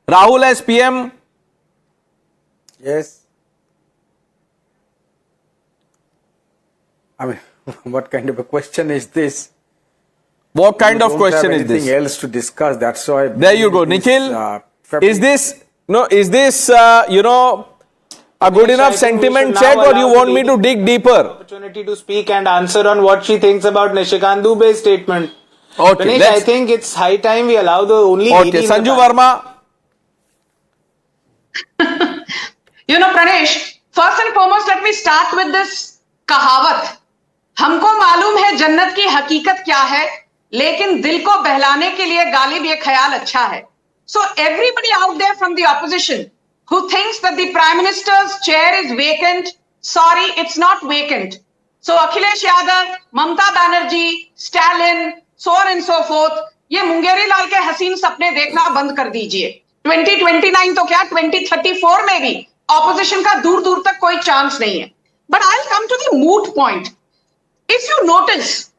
Rahul as PM? Yes. I mean, what kind of a question is this? What kind You of don't question have is this? anything else to discuss. That's why. There you go. this, Nikhil, February- is this a good enough I think we sentiment should check, now or you allow want the me to lady dig deeper? Opportunity to speak and answer on what she thinks about Nishikant Dubey's statement. Okay, Ganesh, I think it's high time we allow the only lady Okay, in the Sanju panel. Verma. Pranesh, first and foremost, let me start with this कहावत. हमको मालूम है जन्नत की हकीकत क्या है, लेकिन दिल को बहलाने के लिए गालिब ये ख्याल अच्छा है. So everybody out there from the opposition who thinks that the Prime Minister's chair is vacant, sorry, it's not vacant. So Akhilesh Yadav, Mamata Banerjee, Stalin, so on and so forth, ये मुंगेरी लाल के हसीन सपने देखना बंद कर दीजिए. 2029 तो क्या 2034 में भी ऑपोजिशन का दूर दूर तक कोई चांस नहीं है. But I'll come to the moot point. If you notice,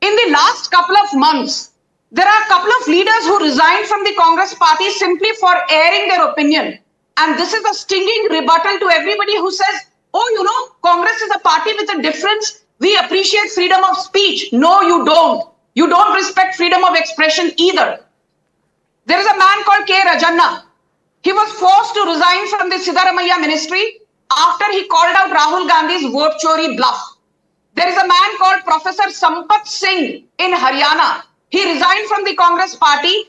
in the last couple of months, there are a couple of leaders who resigned from the Congress party simply for airing their opinion. And this is a stinging rebuttal to everybody who says, oh, Congress is a party with a difference. We appreciate freedom of speech. No, you don't. You don't respect freedom of expression either. There is a man called K. Rajanna. He was forced to resign from the Siddaramaiah ministry after he called out Rahul Gandhi's vote chori bluff. There is a man called Professor Sampath Singh in Haryana. He resigned from the Congress party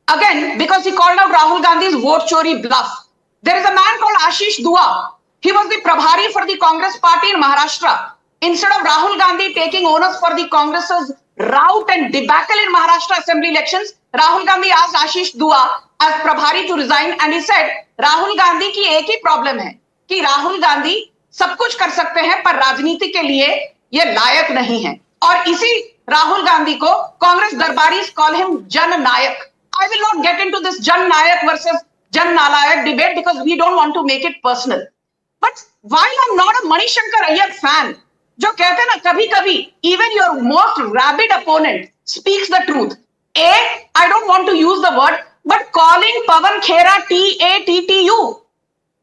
again because he called out Rahul Gandhi's vote chori bluff. There is a man called Ashish Dua. He was the Prabhari for the Congress party in Maharashtra. Instead of Rahul Gandhi taking onus for the Congress's rout and debacle in Maharashtra assembly elections, Rahul Gandhi asked Ashish Dua as Prabhari to resign, and he said, Rahul Gandhi की एक ही problem है कि राहुल गांधी सब कुछ कर सकते हैं पर राजनीति के लिए ये लायक नहीं है. और इसी राहुल गांधी को Congress दरबारीज call him Jan Nayak. I will not get into this Jan Nayak versus Jan Nalayak debate because we don't want to make it personal. But while I'm not a Manishankar Iyer fan, जो कहते हैं ना कभी कभी even your most rabid opponent speaks the truth. I don't want to use the word, but calling Pawan Khera TATTU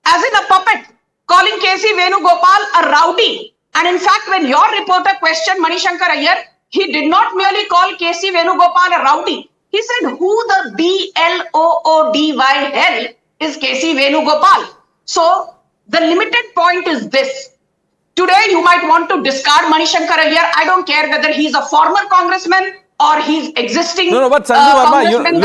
as in a puppet, calling KC Venugopal a rowdy. And in fact, when your reporter questioned Manishankar Iyer, he did not merely call KC Venugopal a rowdy. He said, who the BLOODY hell is KC Venugopal? So the limited point is this. Today, you might want to discard Manishankar Iyer. I don't care whether he's a former congressman or he's existing. No, but Sanju Verma, congressman.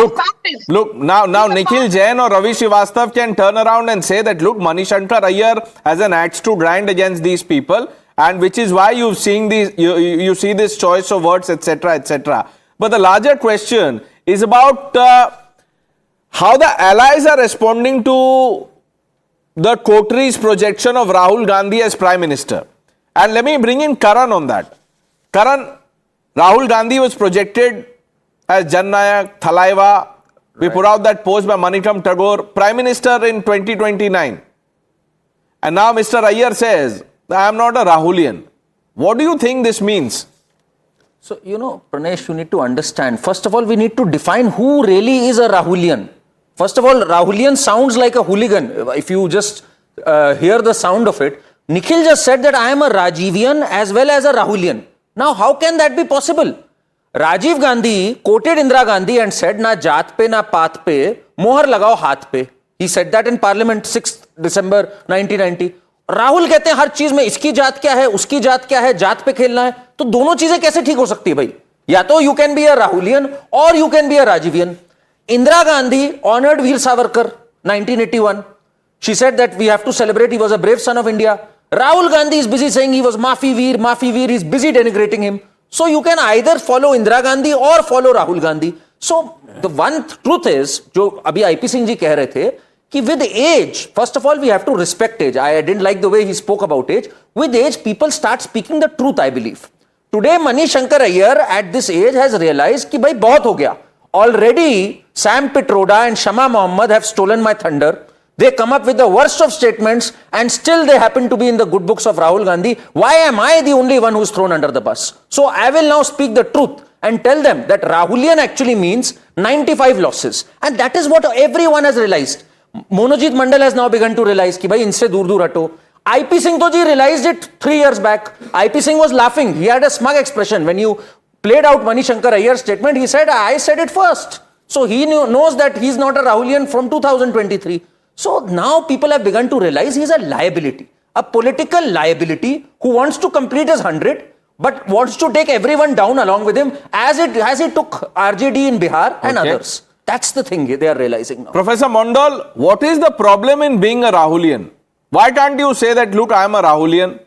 look, now Nikhil Jain or Ravi Srivastav can turn around and say that, look, Manishankar Iyer has an axe to grind against these people, and which is why you've seen these, you see this choice of words, etc., etc. But the larger question is about how the allies are responding to the coteries projection of Rahul Gandhi as Prime Minister. And let me bring in Karan on that. Karan, Rahul Gandhi was projected as Jan Nayak, Thalaiva. We put out that post by Manikam Tagore, Prime Minister in 2029. And now Mr. Iyer says, I am not a Rahulian. What do you think this means? So, Pranesh, you need to understand. First of all, we need to define who really is a Rahulian. First of all, Rahulian sounds like a hooligan. If you just hear the sound of it, Nikhil just said that I am a Rajivian as well as a Rahulian. Now, how can that be possible? Rajiv Gandhi quoted Indira Gandhi and said, na jaat pe na paat pe, mohar lagao haath pe. He said that in Parliament 6th December 1990. Rahul कहते हैं हर चीज में इसकी जात क्या है, उसकी जात क्या है, जात पे खेलना है. तो दोनों चीजें कैसे ठीक हो सकती है भाई? या तो you can be a Rahulian और you can be a Rajivian. Indira Gandhi honored Veer Savarkar, 1981. She said that we have to celebrate, he was a brave son of India. Rahul Gandhi is busy saying he was Maafi Veer, he's busy denigrating him. So you can either follow Indira Gandhi or follow Rahul Gandhi. So the one truth is, जो अभी IP Singh जी कह रहे थे, कि with age, first of all, we have to respect age. I didn't like the way he spoke about age. With age, people start speaking the truth, I believe. Today, Manishankar Iyer at this age has realized कि भाई बहुत हो गया. Already, Sam Pitroda and Shama Mohammed have stolen my thunder. They come up with the worst of statements and still they happen to be in the good books of Rahul Gandhi. Why am I the only one who's thrown under the bus? So I will now speak the truth and tell them that Rahulian actually means 95 losses. And that is what everyone has realized. Monojit Mandal has now begun to realize कि भाई इनसे दूर दूर हटो. IP Singh to ji realized it 3 years back. IP Singh was laughing. He had a smug expression. When you played out Manishankar Ayyar's statement, he said, I said it first. So he knows that he's not a Rahulian from 2023. So now people have begun to realize he's a liability, a political liability who wants to complete his 100, but wants to take everyone down along with him as he took RJD in Bihar and Okay. others. That's the thing they are realizing now. Professor Mondal, what is the problem in being a Rahulian? Why can't you say that, look, I am a Rahulian?